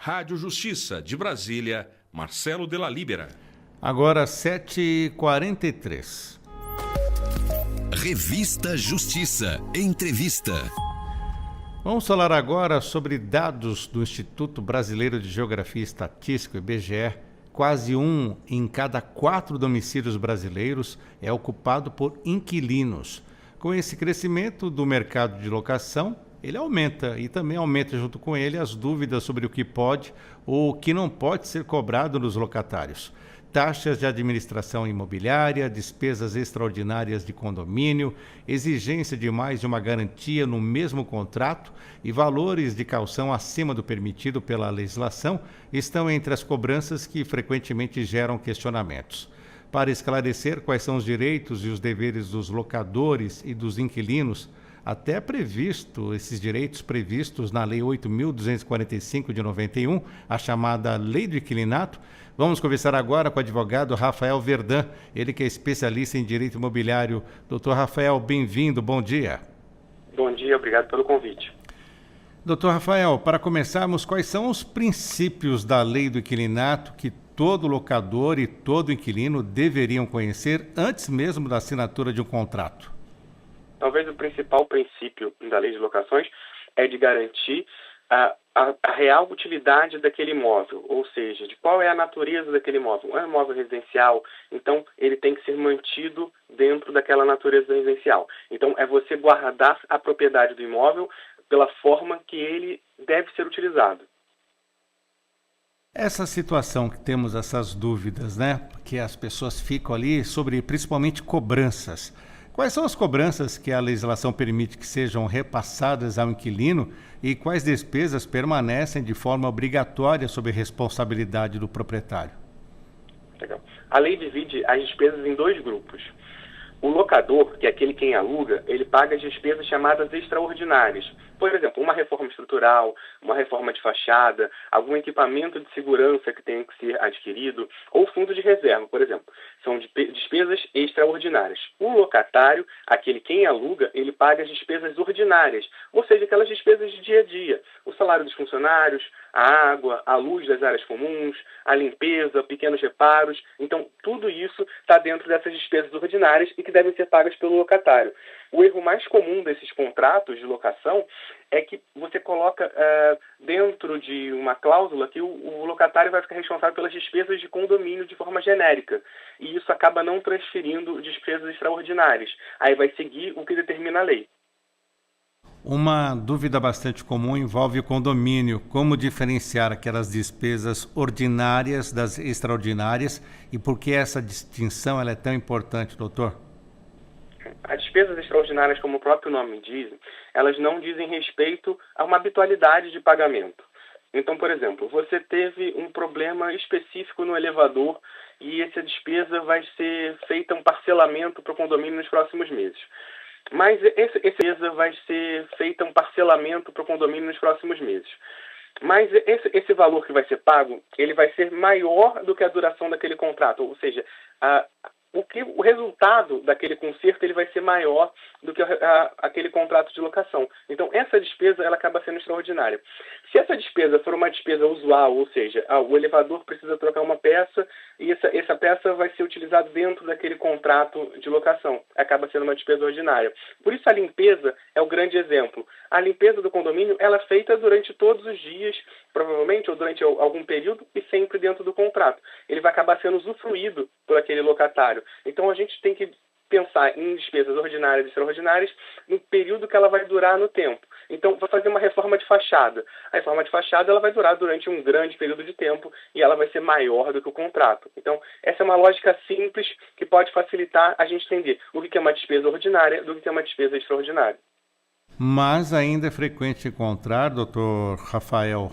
Rádio Justiça de Brasília, Marcelo Della Libera. Agora 7h43. Revista Justiça. Entrevista. Vamos falar agora sobre dados do Instituto Brasileiro de Geografia e Estatística, IBGE. Quase 1 em cada 4 domicílios brasileiros é ocupado por inquilinos. Com esse crescimento do mercado de locação, ele aumenta e também aumenta junto com ele as dúvidas sobre o que pode ou o que não pode ser cobrado nos locatários. Taxas de administração imobiliária, despesas extraordinárias de condomínio, exigência de mais de uma garantia no mesmo contrato e valores de caução acima do permitido pela legislação estão entre as cobranças que frequentemente geram questionamentos. Para esclarecer quais são os direitos e os deveres dos locadores e dos inquilinos, até previsto esses direitos previstos na Lei 8.245 de 91, a chamada Lei do Inquilinato. Vamos conversar agora com o advogado Rafael Verdun, ele que é especialista em direito imobiliário. Doutor Rafael, bem-vindo, bom dia. Bom dia, obrigado pelo convite. Doutor Rafael, para começarmos, quais são os princípios da Lei do Inquilinato que todo locador e todo inquilino deveriam conhecer antes mesmo da assinatura de um contrato? Talvez o principal princípio da lei de locações é de garantir a real utilidade daquele imóvel, ou seja, de qual é a natureza daquele imóvel. É um imóvel residencial, então ele tem que ser mantido dentro daquela natureza residencial. Então é você guardar a propriedade do imóvel pela forma que ele deve ser utilizado. Essa situação que temos essas dúvidas, né? Porque as pessoas ficam ali sobre principalmente cobranças. Quais são as cobranças que a legislação permite que sejam repassadas ao inquilino e quais despesas permanecem de forma obrigatória sob responsabilidade do proprietário? Legal. A lei divide as despesas em 2 grupos. O locador, que é aquele quem aluga, ele paga as despesas chamadas extraordinárias. Por exemplo, uma reforma estrutural, uma reforma de fachada, algum equipamento de segurança que tenha que ser adquirido, ou fundo de reserva, por exemplo. São despesas extraordinárias. O locatário, aquele quem aluga, ele paga as despesas ordinárias, ou seja, aquelas despesas de dia a dia. O salário dos funcionários, a água, a luz das áreas comuns, a limpeza, pequenos reparos. Então, tudo isso está dentro dessas despesas ordinárias e que devem ser pagas pelo locatário. O erro mais comum desses contratos de locação é que você coloca dentro de uma cláusula que o locatário vai ficar responsável pelas despesas de condomínio de forma genérica. E isso acaba não transferindo despesas extraordinárias. Aí vai seguir o que determina a lei. Uma dúvida bastante comum envolve o condomínio. Como diferenciar aquelas despesas ordinárias das extraordinárias e por que essa distinção ela é tão importante, doutor? As despesas extraordinárias, como o próprio nome diz, elas não dizem respeito a uma habitualidade de pagamento. Então, por exemplo, você teve um problema específico no elevador e essa despesa vai ser feita um parcelamento para o condomínio nos próximos meses. Mas essa despesa vai ser feita um parcelamento para o condomínio nos próximos meses. Mas esse valor que vai ser pago, ele vai ser maior do que a duração daquele contrato. Ou seja, o resultado daquele conserto ele vai ser maior do que aquele contrato de locação. Então, essa despesa ela acaba sendo extraordinária. Se essa despesa for uma despesa usual, ou seja, o elevador precisa trocar uma peça e essa peça vai ser utilizada dentro daquele contrato de locação, acaba sendo uma despesa ordinária. Por isso, a limpeza é o grande exemplo. A limpeza do condomínio ela é feita durante todos os dias, provavelmente, ou durante algum período e sempre dentro do contrato. Ele vai acabar sendo usufruído por aquele locatário. Então, a gente tem que pensar em despesas ordinárias e extraordinárias no período que ela vai durar no tempo. Então, vai fazer uma reforma de fachada. A reforma de fachada ela vai durar durante um grande período de tempo e ela vai ser maior do que o contrato. Então, essa é uma lógica simples que pode facilitar a gente entender o que é uma despesa ordinária do que é uma despesa extraordinária. Mas ainda é frequente encontrar, doutor Rafael,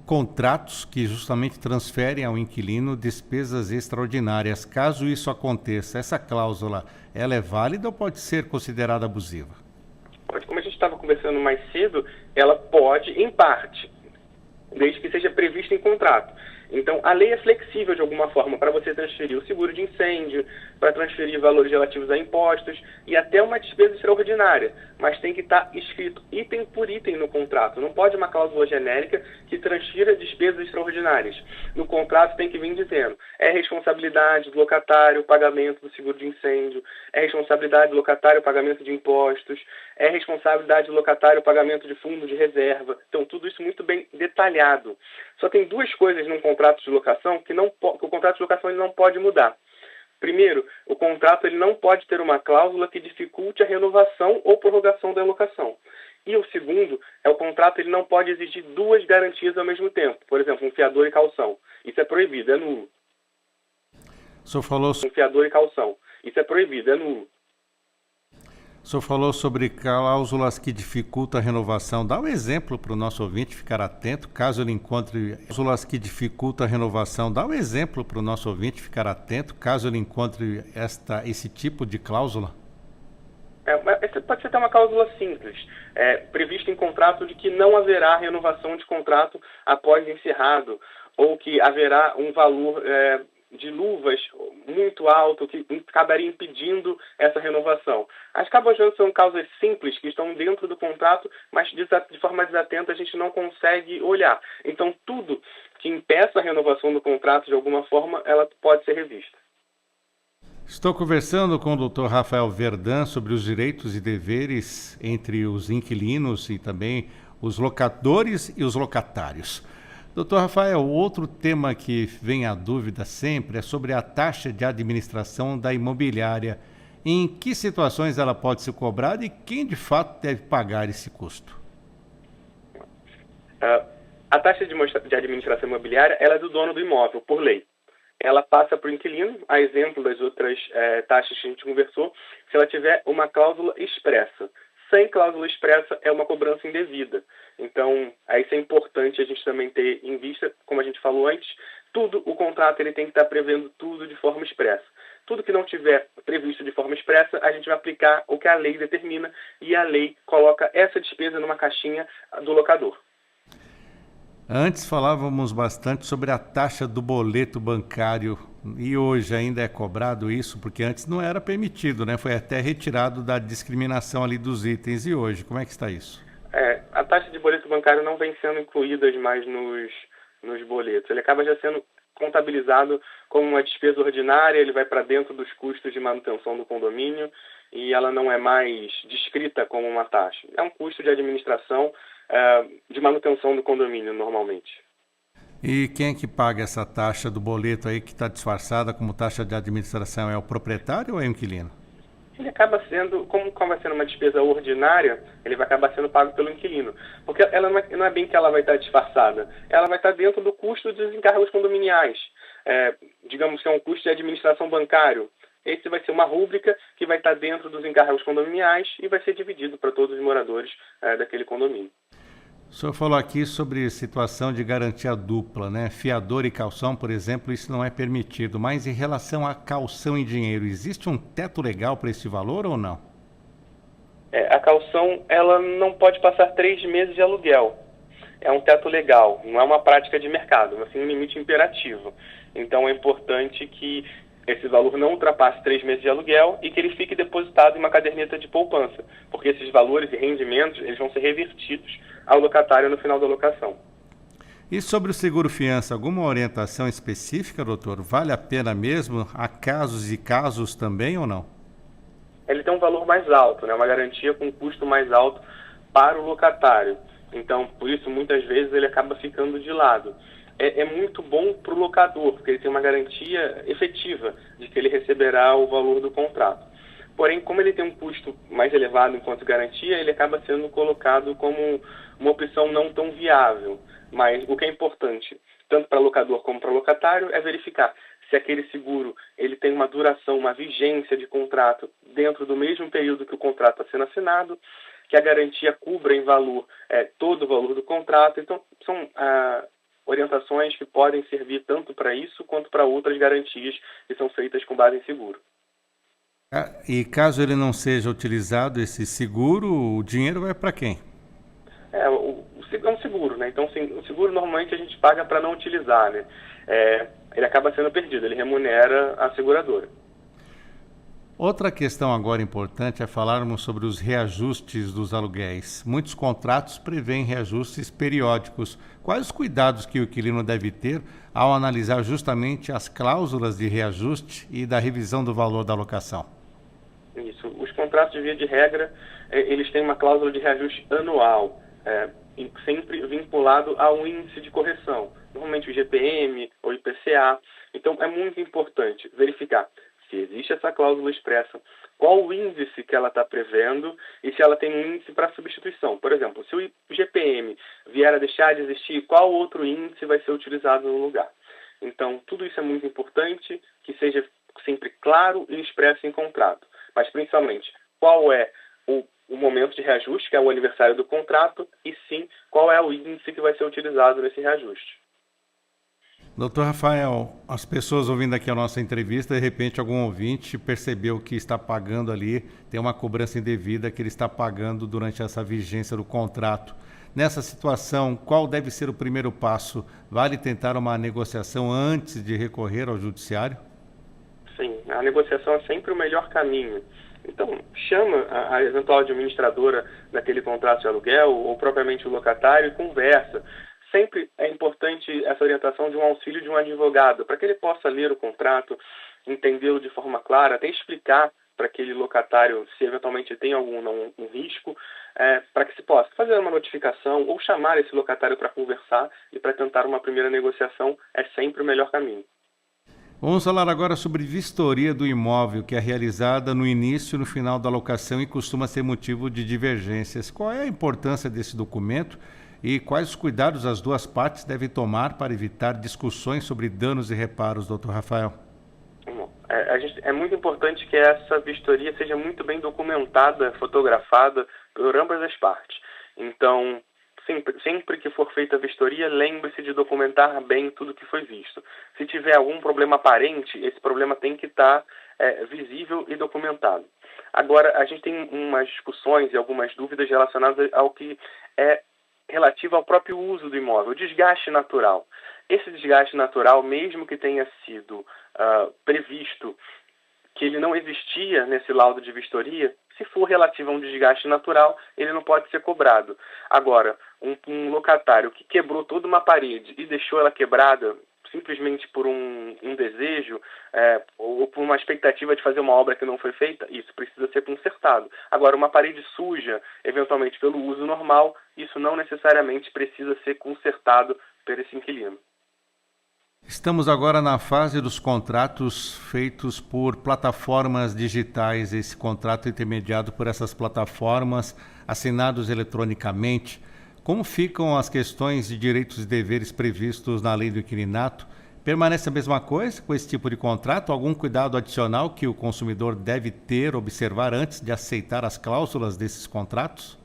contratos que justamente transferem ao inquilino despesas extraordinárias. Caso isso aconteça, essa cláusula ela é válida ou pode ser considerada abusiva? Como a gente estava conversando mais cedo, ela pode, em parte, desde que seja prevista em contrato. Então, a lei é flexível de alguma forma para você transferir o seguro de incêndio, para transferir valores relativos a impostos e até uma despesa extraordinária, mas tem que estar escrito item por item no contrato. Não pode uma cláusula genérica que transfira despesas extraordinárias. No contrato tem que vir dizendo, é responsabilidade do locatário o pagamento do seguro de incêndio, é responsabilidade do locatário o pagamento de impostos, é responsabilidade do locatário o pagamento de fundo de reserva. Então, tudo isso muito bem detalhado. Só tem duas coisas num contrato de locação que o contrato de locação ele não pode mudar. Primeiro, o contrato ele não pode ter uma cláusula que dificulte a renovação ou prorrogação da locação. E o segundo, o contrato ele não pode exigir duas garantias ao mesmo tempo. Por exemplo, um fiador e calção. Isso é proibido, é nulo. O senhor falou... Um fiador e calção. Isso é proibido, é nulo. O senhor falou sobre cláusulas que dificultam a renovação. Dá um exemplo para o nosso ouvinte ficar atento, caso ele encontre cláusulas que dificultam a renovação. Dá um exemplo para o nosso ouvinte ficar atento, caso ele encontre esse tipo de cláusula. Pode ser até uma cláusula simples, prevista em contrato de que não haverá renovação de contrato após encerrado, ou que haverá um valor de luvas muito alto que acabaria impedindo essa renovação. As cabojãs são causas simples que estão dentro do contrato, mas de forma desatenta a gente não consegue olhar. Então, tudo que impeça a renovação do contrato de alguma forma, ela pode ser revista. Estou conversando com o Dr. Rafael Verdun sobre os direitos e deveres entre os inquilinos e também os locadores e os locatários. Doutor Rafael, outro tema que vem à dúvida sempre é sobre a taxa de administração da imobiliária. Em que situações ela pode ser cobrada e quem de fato deve pagar esse custo? A taxa de administração imobiliária ela é do dono do imóvel, por lei. Ela passa para o inquilino, a exemplo das outras taxas que a gente conversou, se ela tiver uma cláusula expressa. Sem cláusula expressa é uma cobrança indevida. Então, isso é importante a gente também ter em vista, como a gente falou antes, o contrato ele tem que estar prevendo tudo de forma expressa. Tudo que não tiver previsto de forma expressa, a gente vai aplicar o que a lei determina e a lei coloca essa despesa numa caixinha do locador. Antes falávamos bastante sobre a taxa do boleto bancário e hoje ainda é cobrado isso, porque antes não era permitido, né? Foi até retirado da discriminação ali dos itens. E hoje, como é que está isso? A taxa de boleto bancário não vem sendo incluída mais nos boletos. Ele acaba já sendo contabilizado como uma despesa ordinária, ele vai para dentro dos custos de manutenção do condomínio e ela não é mais descrita como uma taxa. É um custo de administração de manutenção do condomínio, normalmente. E quem é que paga essa taxa do boleto aí que está disfarçada como taxa de administração? É o proprietário ou é o inquilino? Ele acaba sendo, como vai sendo uma despesa ordinária, ele vai acabar sendo pago pelo inquilino. Porque ela não é bem que ela vai estar disfarçada, ela vai estar dentro do custo dos encargos condominiais. Digamos que é um custo de administração bancário. Esse vai ser uma rúbrica que vai estar dentro dos encargos condominiais e vai ser dividido para todos os moradores daquele condomínio. O senhor falou aqui sobre situação de garantia dupla, né? Fiador e calção, por exemplo, isso não é permitido. Mas em relação a calção em dinheiro, existe um teto legal para esse valor ou não? A calção ela não pode passar 3 meses de aluguel. É um teto legal, não é uma prática de mercado, mas sim um limite imperativo. Então é importante que esse valor não ultrapasse 3 meses de aluguel e que ele fique depositado em uma caderneta de poupança, porque esses valores e rendimentos eles vão ser revertidos ao locatário no final da locação. E sobre o seguro-fiança, alguma orientação específica, doutor? Vale a pena mesmo? Há casos e casos também ou não? Ele tem um valor mais alto, né? Uma garantia com um custo mais alto para o locatário. Então, por isso, muitas vezes ele acaba ficando de lado. É muito bom para o locador, porque ele tem uma garantia efetiva de que ele receberá o valor do contrato. Porém, como ele tem um custo mais elevado enquanto garantia, ele acaba sendo colocado como uma opção não tão viável. Mas o que é importante, tanto para locador como para locatário, é verificar se aquele seguro ele tem uma duração, uma vigência de contrato dentro do mesmo período que o contrato está sendo assinado, que a garantia cubra em valor todo o valor do contrato. Então, são orientações que podem servir tanto para isso quanto para outras garantias que são feitas com base em seguro. E caso ele não seja utilizado, esse seguro, o dinheiro vai para quem? É um seguro seguro, né? Então, o seguro normalmente a gente paga para não utilizar, né? Ele acaba sendo perdido, ele remunera a seguradora. Outra questão agora importante é falarmos sobre os reajustes dos aluguéis. Muitos contratos prevêem reajustes periódicos. Quais os cuidados que o inquilino deve ter ao analisar justamente as cláusulas de reajuste e da revisão do valor da locação? Isso. Os contratos, de via de regra, eles têm uma cláusula de reajuste anual, sempre vinculado a um índice de correção, normalmente o IGPM ou IPCA. Então, é muito importante verificar se existe essa cláusula expressa, qual o índice que ela está prevendo e se ela tem um índice para substituição. Por exemplo, se o IGPM vier a deixar de existir, qual outro índice vai ser utilizado no lugar? Então, tudo isso é muito importante, que seja sempre claro e expresso em contrato. Mas, principalmente, qual é o momento de reajuste, que é o aniversário do contrato, e sim, qual é o índice que vai ser utilizado nesse reajuste. Doutor Rafael, as pessoas ouvindo aqui a nossa entrevista, de repente algum ouvinte percebeu que está pagando ali, tem uma cobrança indevida que ele está pagando durante essa vigência do contrato. Nessa situação, qual deve ser o primeiro passo? Vale tentar uma negociação antes de recorrer ao judiciário? Sim, a negociação é sempre o melhor caminho. Então, chama a eventual administradora daquele contrato de aluguel ou propriamente o locatário e conversa. Sempre é importante essa orientação de um auxílio de um advogado, para que ele possa ler o contrato, entendê-lo de forma clara, até explicar para aquele locatário se eventualmente tem algum um risco, para que se possa fazer uma notificação ou chamar esse locatário para conversar e para tentar uma primeira negociação é sempre o melhor caminho. Vamos falar agora sobre vistoria do imóvel, que é realizada no início e no final da locação e costuma ser motivo de divergências. Qual é a importância desse documento e quais os cuidados as duas partes devem tomar para evitar discussões sobre danos e reparos, doutor Rafael? É muito importante que essa vistoria seja muito bem documentada, fotografada por ambas as partes. Então, sempre que for feita a vistoria, lembre-se de documentar bem tudo que foi visto. Se tiver algum problema aparente, esse problema tem que estar visível e documentado. Agora, a gente tem umas discussões e algumas dúvidas relacionadas ao que é relativo ao próprio uso do imóvel, o desgaste natural. Esse desgaste natural, mesmo que tenha sido previsto que ele não existia nesse laudo de vistoria, se for relativo a um desgaste natural, ele não pode ser cobrado. Agora, um locatário que quebrou toda uma parede e deixou ela quebrada simplesmente por um desejo ou por uma expectativa de fazer uma obra que não foi feita, isso precisa ser consertado. Agora, uma parede suja, eventualmente pelo uso normal, isso não necessariamente precisa ser consertado por esse inquilino. Estamos agora na fase dos contratos feitos por plataformas digitais, esse contrato intermediado por essas plataformas, assinados eletronicamente. Como ficam as questões de direitos e deveres previstos na lei do inquilinato? Permanece a mesma coisa com esse tipo de contrato? Algum cuidado adicional que o consumidor deve ter, observar antes de aceitar as cláusulas desses contratos?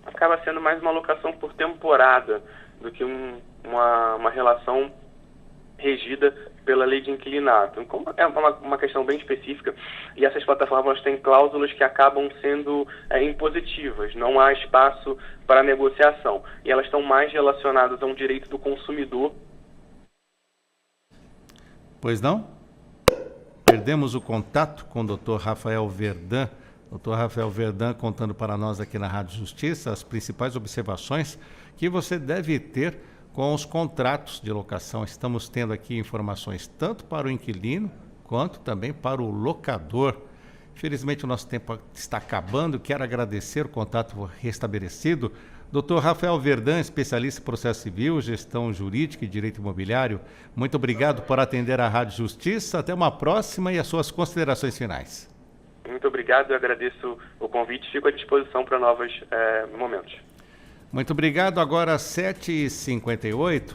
Acaba sendo mais uma locação por temporada do que uma relação regida pela lei de inquilinato. Como é uma questão bem específica e essas plataformas têm cláusulas que acabam sendo impositivas, não há espaço para negociação e elas estão mais relacionadas a um direito do consumidor. Pois não? Perdemos o contato com o Dr. Rafael Verdun. Dr. Rafael Verdun contando para nós aqui na Rádio Justiça as principais observações que você deve ter com os contratos de locação. Estamos tendo aqui informações tanto para o inquilino quanto também para o locador. Infelizmente o nosso tempo está acabando. Quero agradecer o contato restabelecido. Dr. Rafael Verdun, especialista em processo civil, gestão jurídica e direito imobiliário, muito obrigado por atender a Rádio Justiça. Até uma próxima e as suas considerações finais. Muito obrigado, eu agradeço o convite, fico à disposição para novos momentos. Muito obrigado. Agora 7h58.